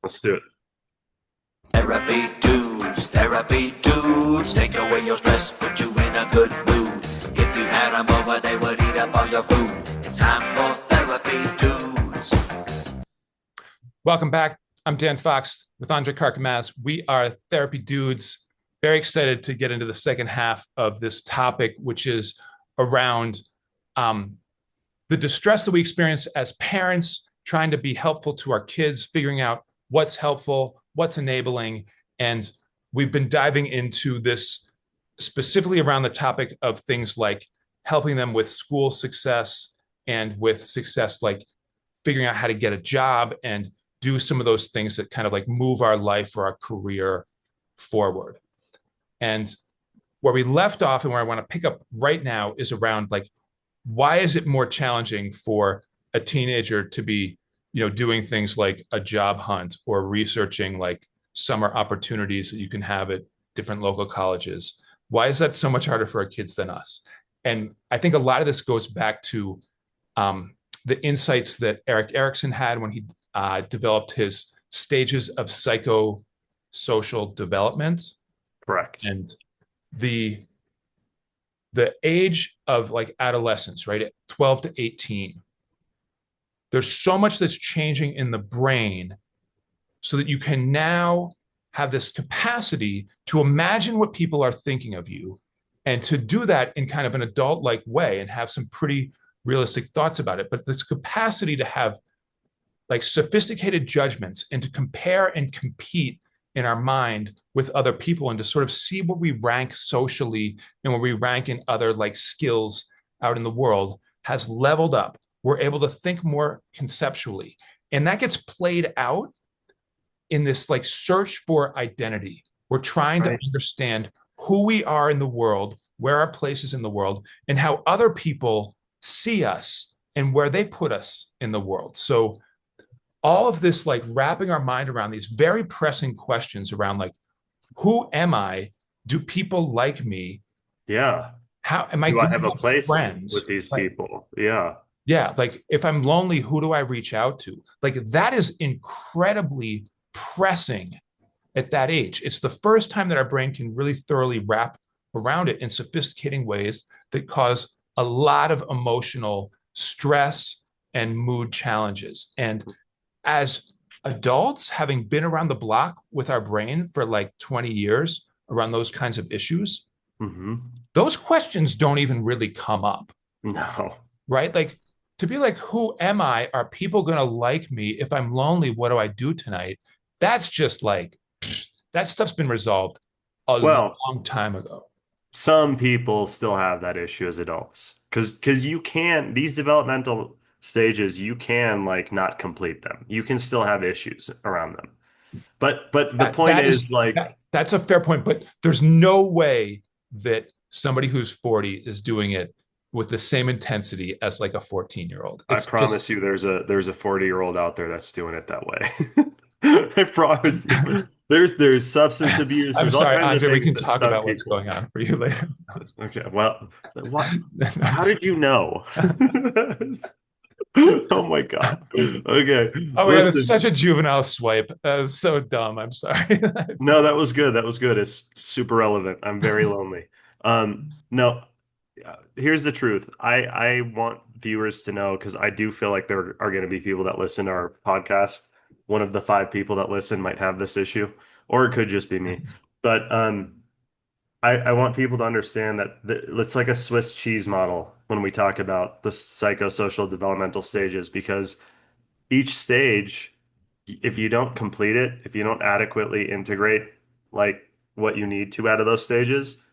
Let's do it. Therapy dudes, take away your stress, put you in a good mood. If you had them over, they would eat up all your food. It's time for therapy dudes. Welcome back. I'm Dan Fox with Andre Karkamaz. We are Therapy Dudes. Very excited to get into the second half of this topic, which is around the distress that we experience as parents, trying to be helpful to our kids, figuring out what's helpful, what's enabling. And we've been diving into this specifically around the topic of things like helping them with school success and with success, like figuring out how to get a job and do some of those things that kind of like move our life or our career forward. And where we left off and where I want to pick up right now is around like, why is it more challenging for a teenager to be, doing things like a job hunt or researching like summer opportunities that you can have at different local colleges? Why is that so much harder for our kids than us? And I think a lot of this goes back to the insights that Erik Erikson had when he developed his stages of psychosocial development. Correct. And the age of like adolescence, right, at 12 to 18, there's so much that's changing in the brain so that you can now have this capacity to imagine what people are thinking of you and to do that in kind of an adult-like way and have some pretty realistic thoughts about it. But this capacity to have like sophisticated judgments and to compare and compete in our mind with other people and to sort of see where we rank socially and where we rank in other like skills out in the world has leveled up. We're able to think more conceptually. And that gets played out in this like search for identity. We're trying to understand who we are in the world, where our place is in the world, and how other people see us and where they put us in the world. So all of this, like wrapping our mind around these very pressing questions around like, who am I? Do people like me? Yeah. How am I? Do I have a place friends with these people? Yeah. Yeah. Like if I'm lonely, who do I reach out to? Like that is incredibly pressing at that age. It's the first time that our brain can really thoroughly wrap around it in sophisticating ways that cause a lot of emotional stress and mood challenges. And as adults, having been around the block with our brain for like 20 years around those kinds of issues, those questions don't even really come up. No. Right? Like to be like, who am I? Are people going to like me? If I'm lonely, what do I do tonight? That's just like, that stuff's been resolved a long time ago. Some people still have that issue as adults because you can, these developmental stages, you can like not complete them. You can still have issues around them. But the point is like, that's a fair point, but there's no way that somebody who's 40 is doing it with the same intensity as like a 14-year-old. I promise you there's a 40-year-old out there that's doing it that way. I promise you. There's substance abuse. I'm There's sorry, all kinds Andre, of we things can that talk stunt about what's people. going on for you later. Okay, well, what? How did you know? Oh my God. Okay. Oh, yeah, Listen. it's such a juvenile swipe. That was so dumb. I'm sorry. No, that was good. That was good. It's super relevant. I'm very lonely. No, here's the truth. I want viewers to know because I do feel like there are going to be people that listen to our podcast. One of the 5 people that listen might have this issue, or it could just be me. But I want people to understand that it's like a Swiss cheese model when we talk about the psychosocial developmental stages, because each stage, if you don't complete it, if you don't adequately integrate like what you need to out of those stages,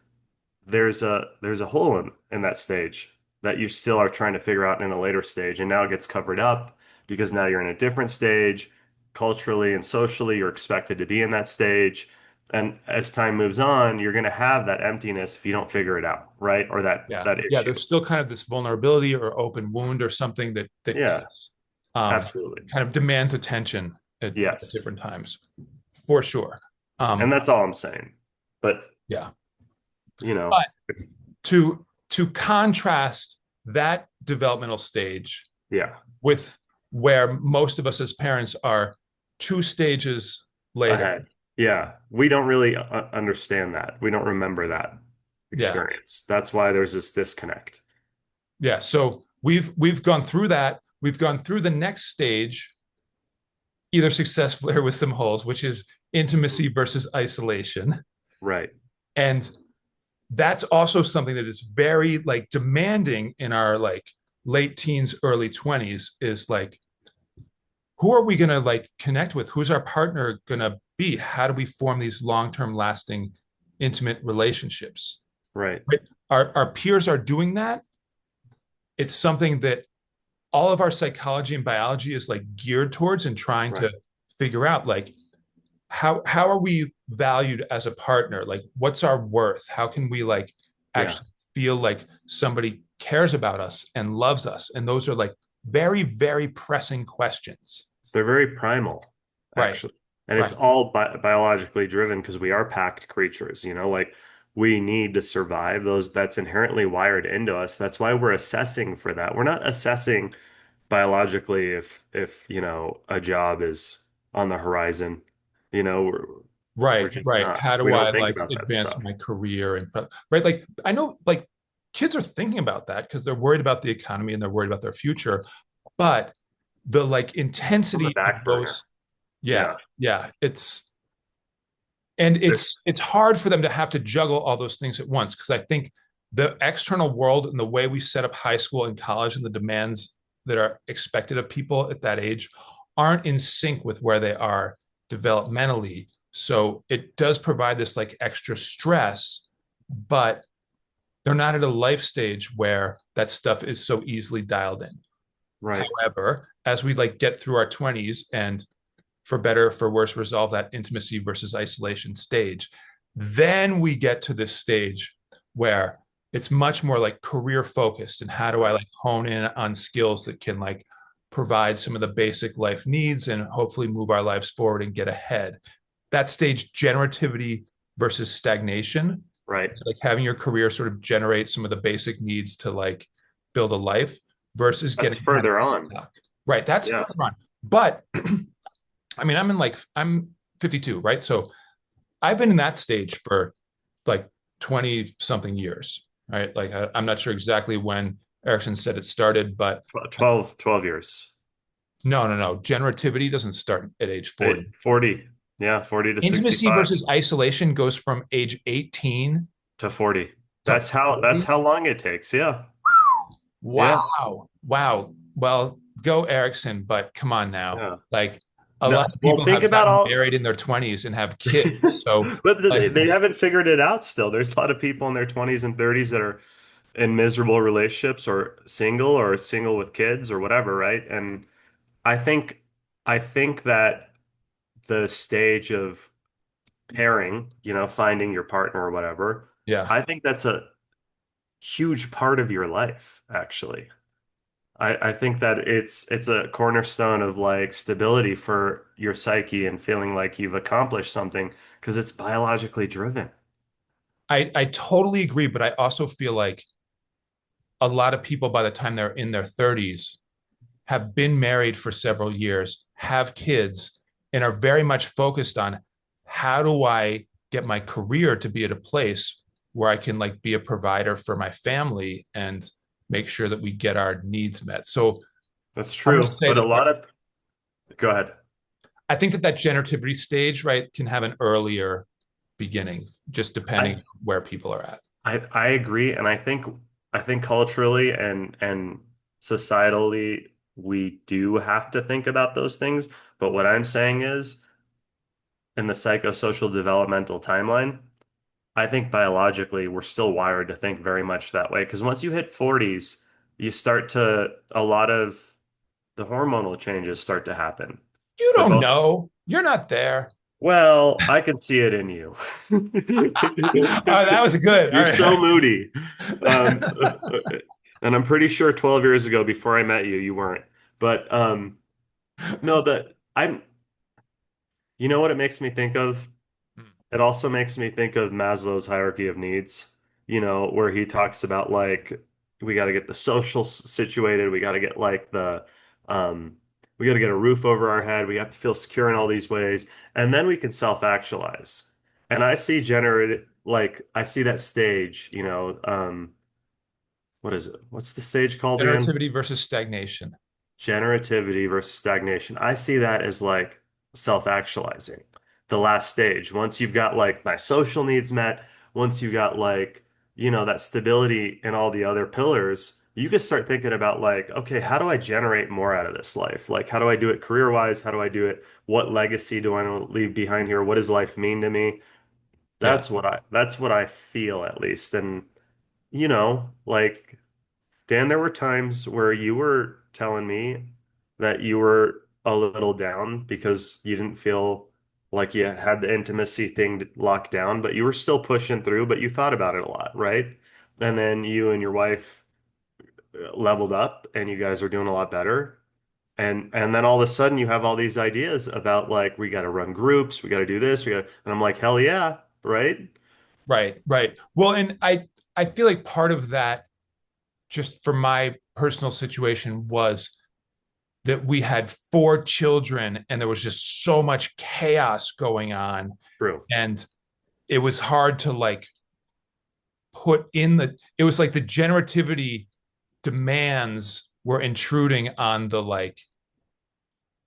there's a hole in that stage that you still are trying to figure out in a later stage, and now it gets covered up because now you're in a different stage culturally and socially. You're expected to be in that stage, and as time moves on, you're going to have that emptiness if you don't figure it out, right? Or that Yeah, issue. there's still kind of this vulnerability or open wound or something that Yeah, gets absolutely. kind of demands attention at Yes, different times, for sure. and that's all I'm saying. But Yeah, you know, but to contrast that developmental stage yeah, with where most of us as parents are two stages later. ahead. Yeah, we don't really understand that. We don't remember that Yeah. experience. That's why there's this disconnect. Yeah. So we've gone through that. We've gone through the next stage, either successfully or with some holes, which is intimacy versus isolation. Right. And that's also something that is very like demanding in our like late teens, early 20s is like, who are we going to like connect with? Who's our partner going to be? How do we form these long-term lasting intimate relationships? Right. Right? Our peers are doing that. It's something that all of our psychology and biology is like geared towards and trying Right. to figure out like how are we valued as a partner? Like what's our worth? How can we like Yeah. actually feel like somebody cares about us and loves us? And those are like very, very pressing questions. They're very primal, Right. actually. And it's Right. all biologically driven because we are packed creatures, like we need to survive those. That's inherently wired into us. That's why we're assessing for that. We're not assessing biologically if a job is on the horizon. You know, we're Right, just right. not. How We do I don't think like about that advance stuff. my career and right? Like I know like kids are thinking about that because they're worried about the economy and they're worried about their future. But the like On the intensity of back burner. those, yeah, Yeah. yeah, it's and There's it's hard for them to have to juggle all those things at once because I think the external world and the way we set up high school and college and the demands that are expected of people at that age aren't in sync with where they are developmentally. So it does provide this like extra stress, but they're not at a life stage where that stuff is so easily dialed in. right. However, as we like get through our 20s and for better for worse resolve that intimacy versus isolation stage, then we get to this stage where it's much more like career focused and how do I Right. like hone in on skills that can like provide some of the basic life needs and hopefully move our lives forward and get ahead. That stage, generativity versus stagnation, Right. like having your career sort of generate some of the basic needs to like build a life versus That's getting kind of further on. stuck. Right. That's Yeah. further on. But I mean, I'm 52, right? So I've been in that stage for like 20 something years, right? Like I'm not sure exactly when Erickson said it started, but 12 years. no, no, no. Generativity doesn't start at age 40. 40. Yeah, 40 to Intimacy 65 versus isolation goes from age 18 to 40. to That's 40. how long it takes. Yeah. Yeah. Wow. Wow. Well, go Erickson, but come on now. Yeah. Like a No, lot of well, people think have about gotten all married in their 20s and have kids. So but like they haven't figured it out still. There's a lot of people in their 20s and 30s that are in miserable relationships or single with kids or whatever, right? And I think I think that the stage of pairing, finding your partner or whatever, yeah. I think that's a huge part of your life, actually. I think that it's a cornerstone of like stability for your psyche and feeling like you've accomplished something because it's biologically driven. I totally agree, but I also feel like a lot of people by the time they're in their 30s have been married for several years, have kids, and are very much focused on how do I get my career to be at a place where I can like be a provider for my family and make sure that we get our needs met. So That's I'm going to true. say But a that lot of, go ahead. I think that that generativity stage, right, can have an earlier beginning, just depending I on where people are at. I agree, and I think culturally and societally we do have to think about those things. But what I'm saying is, in the psychosocial developmental timeline, I think biologically we're still wired to think very much that way. Because once you hit 40s, you start to a lot of the hormonal changes start to happen You for don't both. know. You're not there. Well, I can see it in you. Oh, that was good. All You're so right. moody. And I'm pretty sure 12 years ago, before I met you, you weren't. But no, you know what it makes me think of? It also makes me think of Maslow's hierarchy of needs, where he talks about like we got to get the social situated, we got to get like the um We got to get a roof over our head. We have to feel secure in all these ways, and then we can self-actualize. And I see generated like I see that stage, what is it? What's the stage called again? Generativity versus stagnation. Generativity versus stagnation. I see that as like self-actualizing, the last stage. Once you've got like my social needs met, once you got like, that stability in all the other pillars, you can start thinking about like, okay, how do I generate more out of this life? Like, how do I do it career-wise? How do I do it? What legacy do I want to leave behind here? What does life mean to me? Yeah. That's what I feel at least. And, like Dan, there were times where you were telling me that you were a little down because you didn't feel like you had the intimacy thing locked down, but you were still pushing through, but you thought about it a lot, right? And then you and your wife leveled up and you guys are doing a lot better. And then all of a sudden you have all these ideas about like we got to run groups, we got to do this, we got and I'm like, hell yeah, right? Right. Right. Well, and I feel like part of that, just for my personal situation, was that we had four children and there was just so much chaos going on, True. and it was hard to like put in the it was like the generativity demands were intruding on the like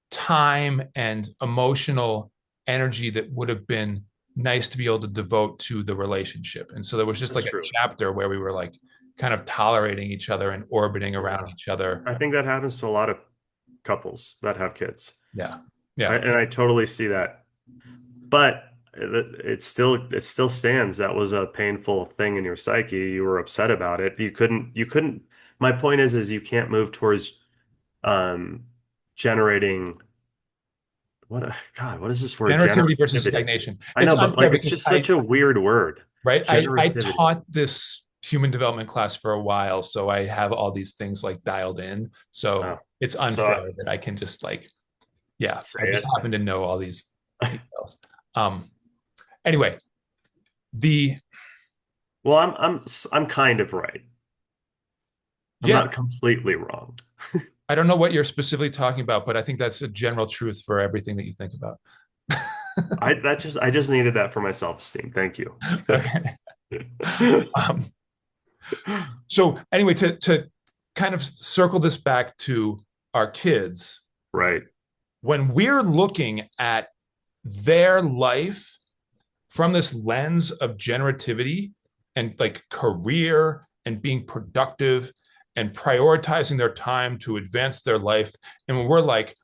time and emotional energy that would have been nice to be able to devote to the relationship. And so there was just That's like a true. chapter where we were like kind of tolerating each other and orbiting around Yeah. each other. I think that happens to a lot of couples that have kids. Yeah. I, Yeah. and I totally see that. But it still stands. That was a painful thing in your psyche. You were upset about it. You couldn't. My point is you can't move towards um generating God, what is this word? Generativity versus Generativity. stagnation. I It's know, but unfair like it's because just such a weird word. I Generativity. taught this human development class for a while, so I have all these things like dialed in. So Oh, it's so unfair that I can just like, yeah, say I just it. happen to know all these details. Um, anyway, the Well, I'm kind of right. I'm yeah, not completely wrong. I don't know what you're specifically talking about, but I think that's a general truth for everything that you think about. I just needed that for my self-esteem. Thank you. Okay. Um, so anyway, to kind of circle this back to our kids, Right. when we're looking at their life from this lens of generativity and like career and being productive and prioritizing their time to advance their life, and when we're like,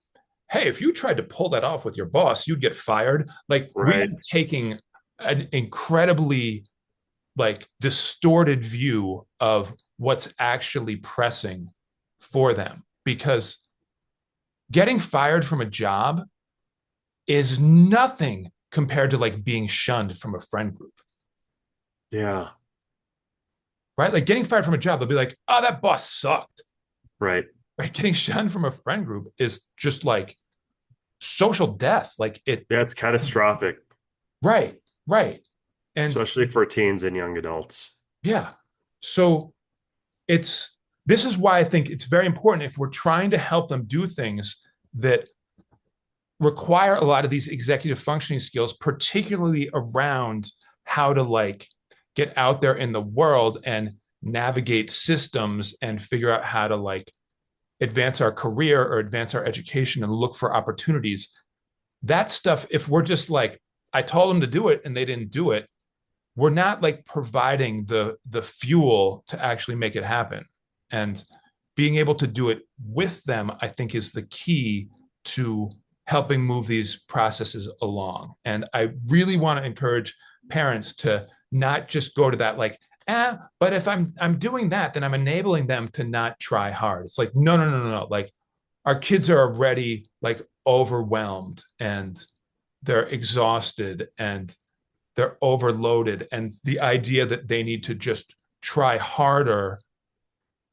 hey, if you tried to pull that off with your boss, you'd get fired. Like we Right. are taking an incredibly like distorted view of what's actually pressing for them, because getting fired from a job is nothing compared to like being shunned from a friend group, Yeah. right? Like getting fired from a job, they'll be like, oh, that boss sucked, Right. right? Getting shunned from a friend group is just like social death. Like it, Yeah, it's catastrophic, right, right. And especially for teens and young adults. yeah, so it's, this is why I think it's very important if we're trying to help them do things that require a lot of these executive functioning skills, particularly around how to like get out there in the world and navigate systems and figure out how to like advance our career or advance our education and look for opportunities. That stuff, if we're just like, I told them to do it and they didn't do it, we're not like providing the fuel to actually make it happen. And being able to do it with them, I think, is the key to helping move these processes along. And I really want to encourage parents to not just go to that like, but if I'm doing that, then I'm enabling them to not try hard. It's like, no, no, no, no, no. Like our kids are already like overwhelmed and they're exhausted and they're overloaded, and the idea that they need to just try harder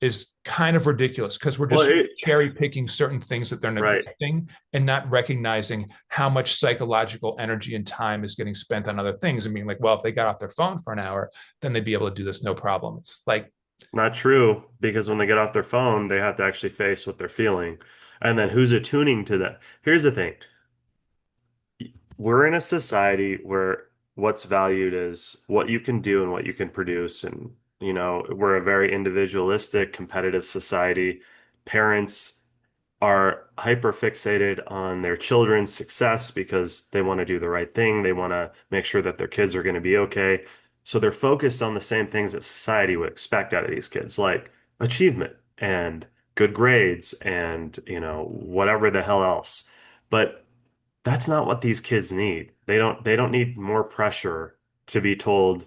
is kind of ridiculous because we're Well, just cherry picking certain things that they're right. neglecting and not recognizing how much psychological energy and time is getting spent on other things and being like, well, if they got off their phone for an hour, then they'd be able to do this no problem. It's like, Not true, because when they get off their phone, they have to actually face what they're feeling. And then who's attuning to that? Here's the thing. We're in a society where what's valued is what you can do and what you can produce. And, we're a very individualistic, competitive society. Parents are hyper fixated on their children's success because they want to do the right thing. They want to make sure that their kids are going to be okay. So they're focused on the same things that society would expect out of these kids, like achievement and good grades and, whatever the hell else. But that's not what these kids need. They don't need more pressure to be told,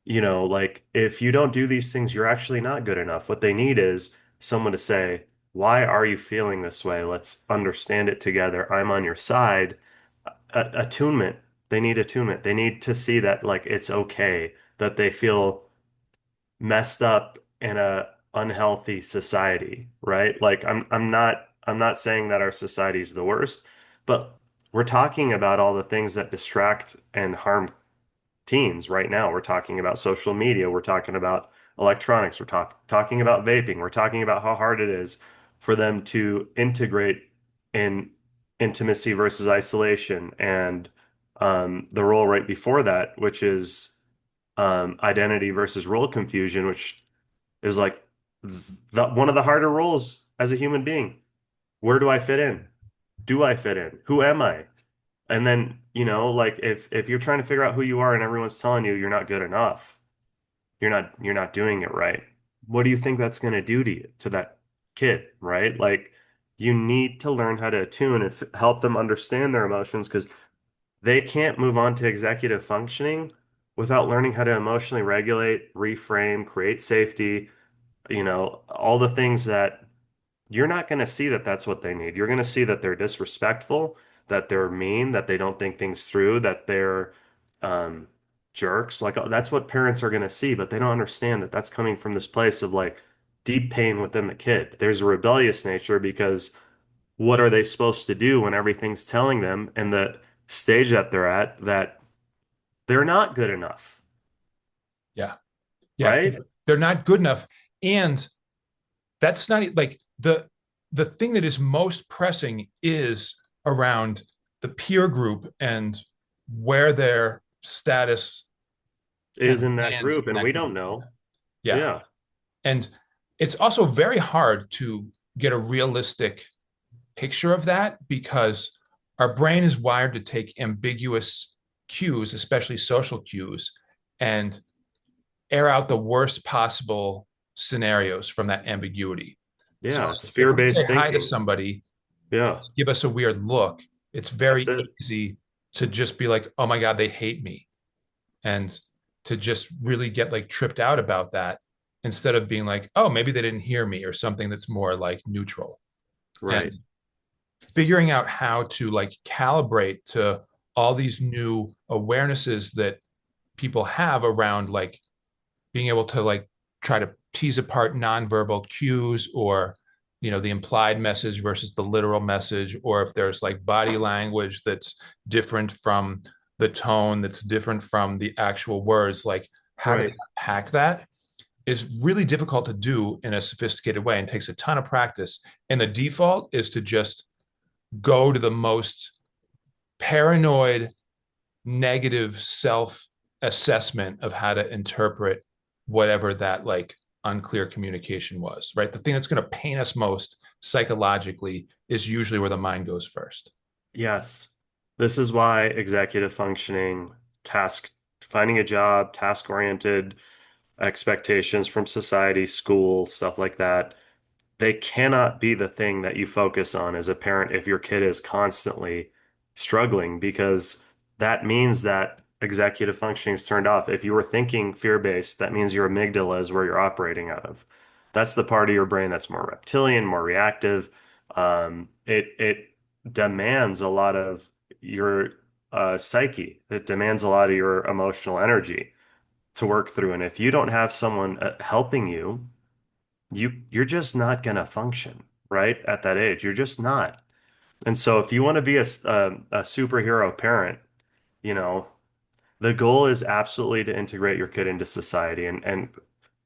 like if you don't do these things, you're actually not good enough. What they need is someone to say, why are you feeling this way? Let's understand it together. I'm on your side. Attunement. They need attunement. They need to see that like it's okay that they feel messed up in a unhealthy society, right? Like I'm not saying that our society is the worst, but we're talking about all the things that distract and harm teens right now. We're talking about social media. We're talking about electronics. We're talking about vaping. We're talking about how hard it is for them to integrate in intimacy versus isolation and the role right before that, which is identity versus role confusion, which is like one of the harder roles as a human being. Where do I fit in? Do I fit in? Who am I? And then, like if you're trying to figure out who you are and everyone's telling you you're not good enough, you're not doing it right. What do you think that's going to do to you, to that kid, right? Like you need to learn how to attune and help them understand their emotions because they can't move on to executive functioning without learning how to emotionally regulate, reframe, create safety, all the things that you're not going to see that that's what they need. You're going to see that they're disrespectful, that they're mean, that they don't think things through, that they're um, jerks. Like that's what parents are going to see, but they don't understand that that's coming from this place of like deep pain within the kid. There's a rebellious nature because what are they supposed to do when everything's telling them in the stage that they're at that they're not good enough, Yeah. Yeah. right? They're not good enough. And that's not like the thing that is most pressing is around the peer group and where their status kind Is of in that lands group, in and that we group. don't know. Yeah. Yeah. And it's also very hard to get a realistic picture of that because our brain is wired to take ambiguous cues, especially social cues, and air out the worst possible scenarios from that ambiguity. So Yeah, it's if we say fear-based hi to thinking. somebody, Yeah, give us a weird look, it's that's very it. easy to just be like, oh my God, they hate me. And to just really get like tripped out about that instead of being like, oh, maybe they didn't hear me or something that's more like neutral. And Right. figuring out how to like calibrate to all these new awarenesses that people have around like being able to like try to tease apart nonverbal cues or the implied message versus the literal message, or if there's like body language that's different from the tone, that's different from the actual words, like how to Right. hack that is really difficult to do in a sophisticated way and takes a ton of practice. And the default is to just go to the most paranoid negative self assessment of how to interpret whatever that like unclear communication was, right? The thing that's going to pain us most psychologically is usually where the mind goes first. Yes. This is why executive functioning, task, finding a job, task-oriented expectations from society, school, stuff like that, they cannot be the thing that you focus on as a parent if your kid is constantly struggling because that means that executive functioning is turned off. If you were thinking fear-based, that means your amygdala is where you're operating out of. That's the part of your brain that's more reptilian, more reactive. It demands a lot of your psyche. It demands a lot of your emotional energy to work through. And if you don't have someone helping you, you're just not going to function, right? At that age, you're just not. And so if you want to be a superhero parent, you know, the goal is absolutely to integrate your kid into society and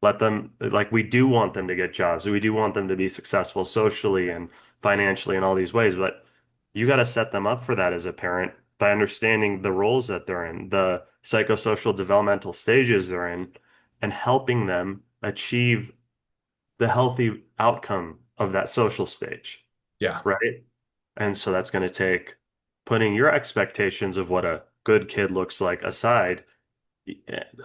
let them, like we do want them to get jobs. We do want them to be successful socially and financially in all these ways, but you got to set them up for that as a parent by understanding the roles that they're in, the psychosocial developmental stages they're in, and helping them achieve the healthy outcome of that social stage, Yeah. right? And so that's going to take putting your expectations of what a good kid looks like aside,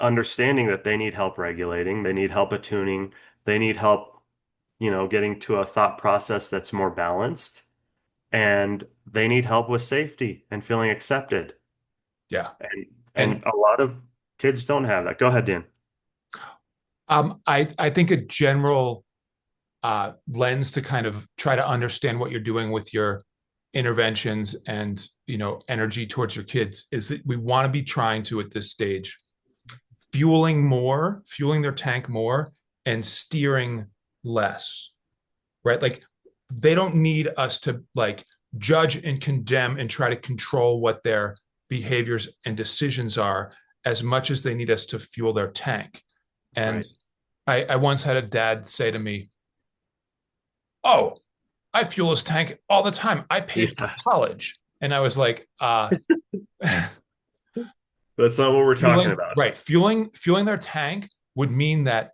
understanding that they need help regulating, they need help attuning, they need help, getting to a thought process that's more balanced, and they need help with safety and feeling accepted. Yeah. And And and a lot of kids don't have that. Go ahead, Dan. I think a general lens to kind of try to understand what you're doing with your interventions and energy towards your kids is that we want to be trying to at this stage fueling their tank more and steering less, right? Like they don't need us to like judge and condemn and try to control what their behaviors and decisions are as much as they need us to fuel their tank. And Right. I once had a dad say to me, "Oh, I fuel his tank all the time. I paid for Yeah. college." And I was like, That's not what we're talking fueling, about. right. Fueling their tank would mean that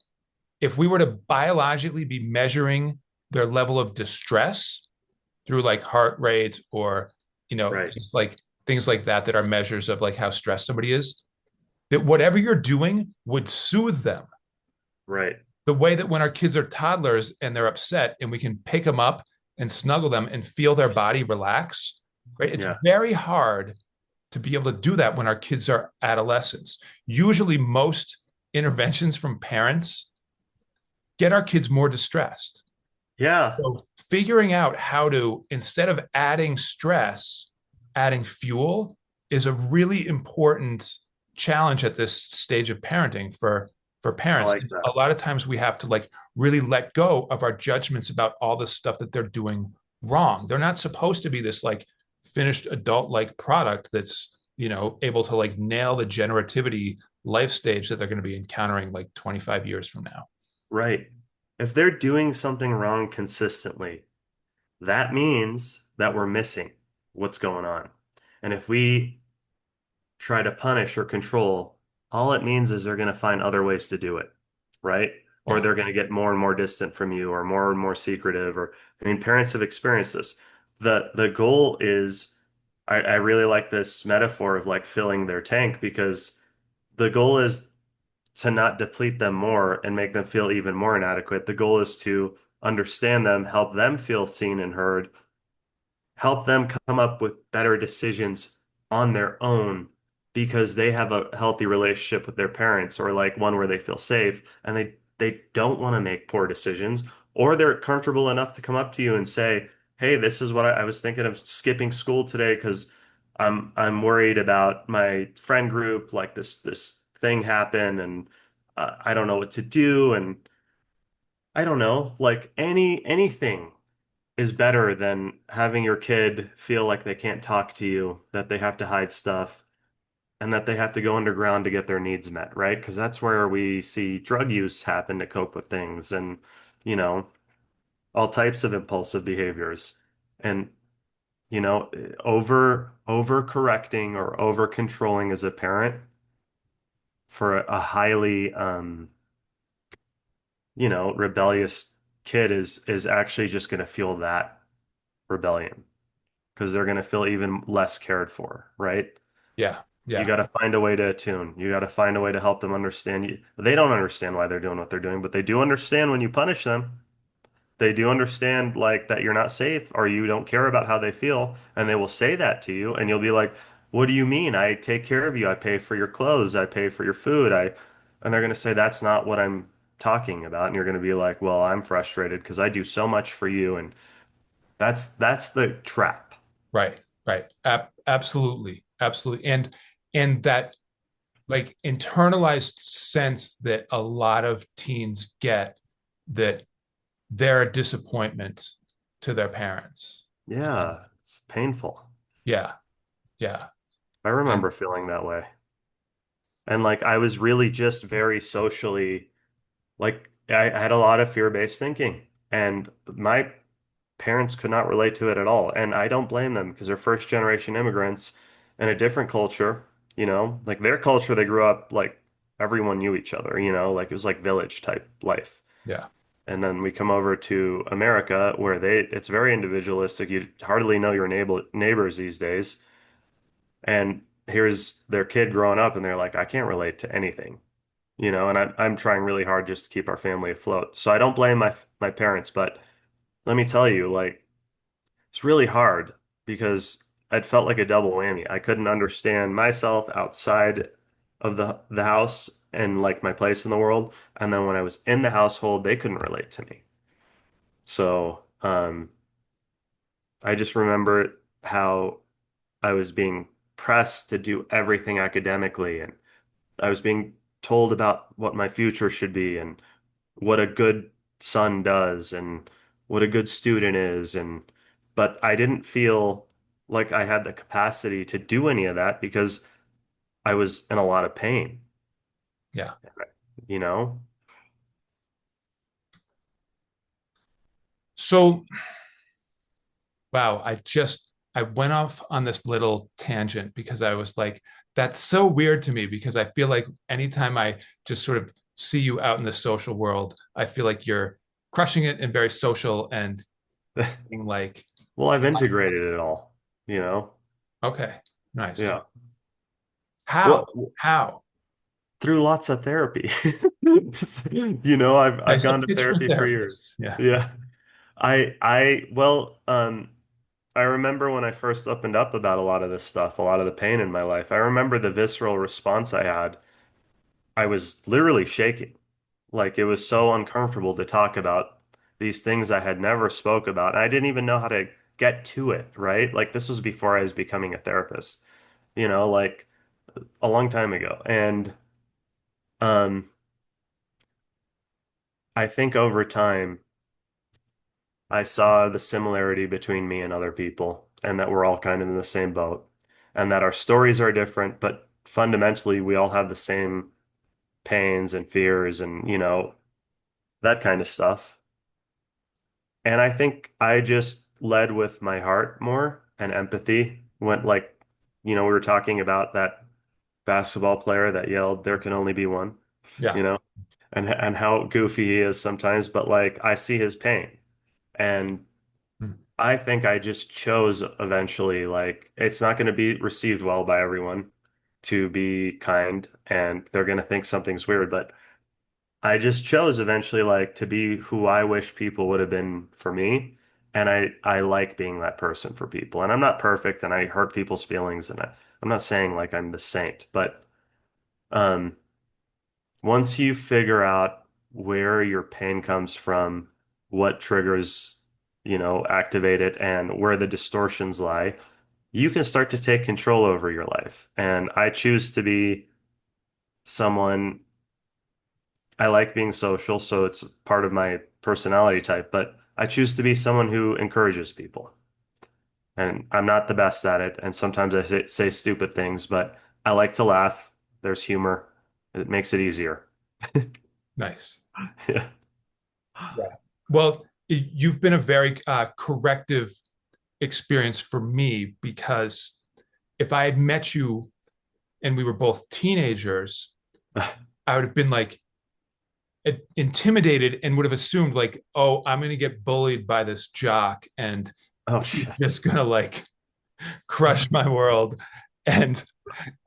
if we were to biologically be measuring their level of distress through like heart rate or, Right. things like that that are measures of like how stressed somebody is, that whatever you're doing would soothe them. Right. The way that when our kids are toddlers and they're upset and we can pick them up and snuggle them and feel their body relax, right? It's Yeah. very hard to be able to do that when our kids are adolescents. Usually, most interventions from parents get our kids more distressed. Yeah. So, figuring out how to, instead of adding stress, adding fuel is a really important challenge at this stage of parenting for I parents. like A that. lot of times we have to like really let go of our judgments about all the stuff that they're doing wrong. They're not supposed to be this like finished adult like product that's able to like nail the generativity life stage that they're going to be encountering like 25 years from now. Right. If they're doing something wrong consistently, that means that we're missing what's going on. And if we try to punish or control, all it means is they're going to find other ways to do it, right? Or Yeah. they're going to get more and more distant from you or more and more secretive. Or, I mean, parents have experienced this. The goal is, I really like this metaphor of like filling their tank, because the goal is to not deplete them more and make them feel even more inadequate. The goal is to understand them, help them feel seen and heard, help them come up with better decisions on their own because they have a healthy relationship with their parents, or like one where they feel safe and they don't want to make poor decisions, or they're comfortable enough to come up to you and say, "Hey, this is what I was thinking of skipping school today because I'm worried about my friend group, like this thing happened and I don't know what to do." And I don't know, like anything is better than having your kid feel like they can't talk to you, that they have to hide stuff, and that they have to go underground to get their needs met, right? Because that's where we see drug use happen to cope with things, and, you know, all types of impulsive behaviors. And, over correcting or over controlling as a parent for a highly rebellious kid is actually just going to feel that rebellion, because they're going to feel even less cared for, right? Yeah. You Yeah. got to find a way to attune. You got to find a way to help them understand you. They don't understand why they're doing what they're doing, but they do understand when you punish them. They do understand like that you're not safe or you don't care about how they feel, and they will say that to you, and you'll be like, "What do you mean? I take care of you. I pay for your clothes. I pay for your food. I," and they're going to say, "That's not what I'm talking about." And you're going to be like, "Well, I'm frustrated because I do so much for you." And that's the trap. Right. Right. Absolutely. Absolutely. And that like internalized sense that a lot of teens get that they're a disappointment to their parents. And Yeah, it's painful. yeah. Yeah. I And remember feeling that way. And like I was really just very socially, like I had a lot of fear-based thinking. And my parents could not relate to it at all. And I don't blame them because they're first generation immigrants in a different culture, like their culture, they grew up like everyone knew each other, like it was like village type life. Yeah. And then we come over to America where it's very individualistic. You hardly know your neighbors these days. And here's their kid growing up and they're like, I can't relate to anything, and I'm trying really hard just to keep our family afloat. So I don't blame my parents, but let me tell you, like, it's really hard because it felt like a double whammy. I couldn't understand myself outside of the house and like my place in the world. And then when I was in the household, they couldn't relate to me. So, I just remember how I was being pressed to do everything academically, and I was being told about what my future should be and what a good son does and what a good student is, and but I didn't feel like I had the capacity to do any of that because I was in a lot of pain, Yeah. you know? So, wow, I went off on this little tangent because I was like, that's so weird to me because I feel like anytime I just sort of see you out in the social world, I feel like you're crushing it and very social and being like, Well, I've integrated it all, you know? okay, nice. Yeah. How? Well, How? through lots of therapy. I've Nice. A gone to pitch for therapy for years. therapists. Yeah. Yeah. I remember when I first opened up about a lot of this stuff, a lot of the pain in my life. I remember the visceral response I had. I was literally shaking. Like it was so uncomfortable to talk about these things I had never spoke about. And I didn't even know how to get to it, right? Like this was before I was becoming a therapist, like a long time ago. And um I think over time I saw the similarity between me and other people, and that we're all kind of in the same boat, and that our stories are different, but fundamentally we all have the same pains and fears and, that kind of stuff. And I think I just led with my heart more and empathy. Went like, we were talking about that basketball player that yelled, "There can only be one," Yeah. you know, and how goofy he is sometimes, but like I see his pain. And Hmm. I think I just chose eventually, like, it's not going to be received well by everyone to be kind, and they're going to think something's weird. But I just chose eventually, like, to be who I wish people would have been for me. And I like being that person for people. And I'm not perfect and I hurt people's feelings. And I'm not saying like I'm the saint, but um, once you figure out where your pain comes from, what triggers, activate it, and where the distortions lie, you can start to take control over your life. And I choose to be someone, I like being social, so it's part of my personality type, but I choose to be someone who encourages people. And I'm not the best at it. And sometimes I say stupid things, but I like to laugh. There's humor. It makes it easier. Nice. Yeah. Yeah. Well, you've been a very corrective experience for me because if I had met you and we were both teenagers, I would have been like intimidated and would have assumed like, oh, I'm going to get bullied by this jock and Oh he's shit. just going to like crush my world. And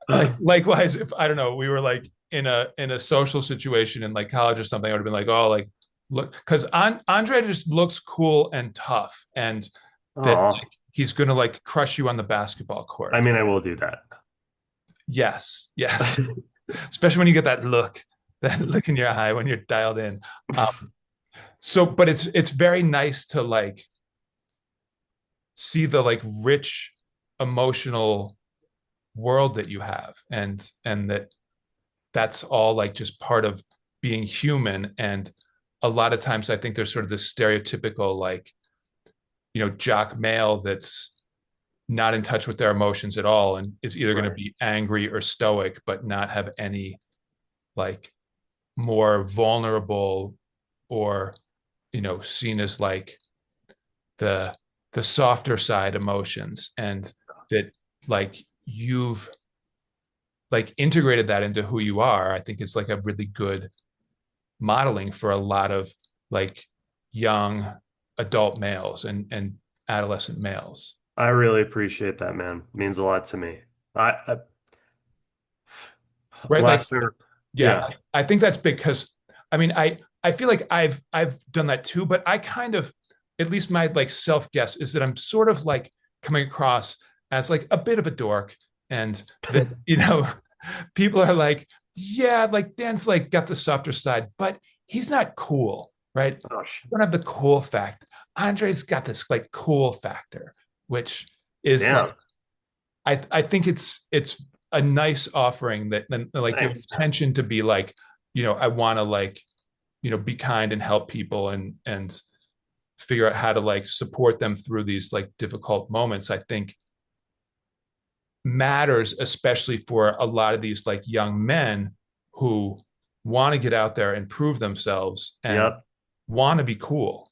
like likewise, if I don't know, we were like in a social situation in like college or something, I would have been like, oh, like look, because Andre just looks cool and tough, and that Oh, like, he's gonna like crush you on the basketball I court. mean, I will do that. Yes, yes, especially when you get that look in your eye when you're dialed in. So, but it's very nice to like see the like rich emotional world that you have, and that's all like just part of being human. And a lot of times I think there's sort of this stereotypical like jock male that's not in touch with their emotions at all and is either going to Right. be angry or stoic but not have any like more vulnerable or seen as like the the softer side emotions, and that like you've like integrated that into who you are. I think it's like a really good modeling for a lot of like young adult males and adolescent males. I really appreciate that, man. It means a lot to me. I Right, like last thing, yeah, yeah, I think that's big because I mean I feel like I've done that too, but I kind of, at least my like self guess is that I'm sort of like coming across as like a bit of a dork, and that people are like, yeah, like Dan's like got the softer side, but he's not cool, right? gosh, Don't have the cool fact. Andre's got this like cool factor, which is like damn, I think it's a nice offering that like your thanks, man. intention to be like, I want to like, be kind and help people and figure out how to like support them through these like difficult moments, I think matters, especially for a lot of these like young men who want to get out there and prove themselves and Yep, want to be cool,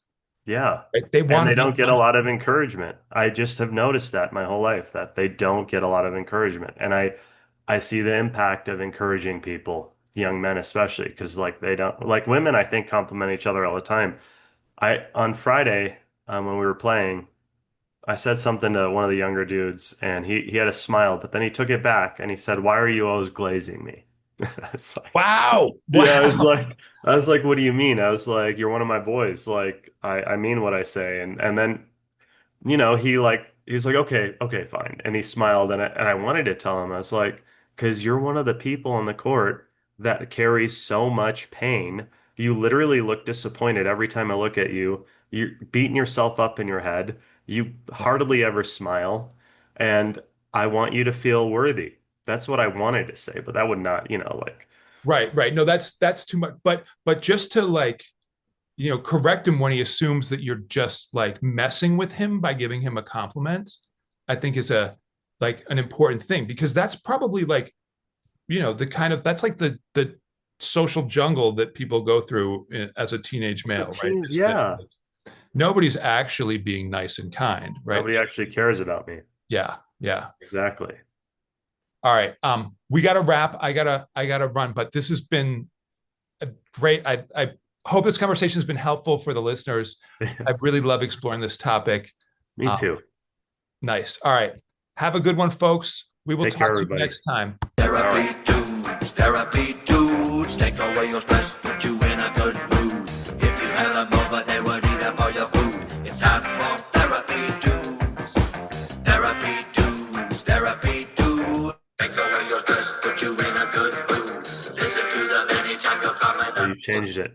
yeah. right? They And want they to be don't get a lot of encouragement. I just have noticed that my whole life that they don't get a lot of encouragement. And I see the impact of encouraging people, young men especially, because like they don't like women, I think compliment each other all the time. I on Friday, when we were playing, I said something to one of the younger dudes, and he had a smile, but then he took it back and he said, "Why are you always glazing me?" I was like, wow, "Yeah." wow. I was like, "What do you mean?" I was like, "You're one of my boys. Like, I mean what I say." And then he was like, okay, okay, fine. And he smiled, and I wanted to tell him, I was like, because you're one of the people on the court that carries so much pain. You literally look disappointed every time I look at you. You're beating yourself up in your head. You hardly ever smile, and I want you to feel worthy. That's what I wanted to say, but that would not, like, Right, right. No, that's too much. But just to like, correct him when he assumes that you're just like messing with him by giving him a compliment, I think is a like an important thing, because that's probably like, the kind of that's like the social jungle that people go through as a teenage the male, right? teens, Is that yeah. nobody's actually being nice and kind, right? Nobody actually cares about me. Yeah, yeah. Exactly. All right. We gotta wrap. I gotta run, but this has been a great. I hope this conversation has been helpful for the listeners. I really love exploring this topic. Me Um, too. nice. All right. Have a good one, folks. We will Take care, talk to you everybody. next time. All right. Therapy dudes, take away your stress, put you in a good mood. If you had them over, they would eat up all your food. It's time for therapy dudes, therapy dudes, therapy dudes. Take away your stress, put you in a good mood. Listen to them anytime you're coming Oh, up. you changed it.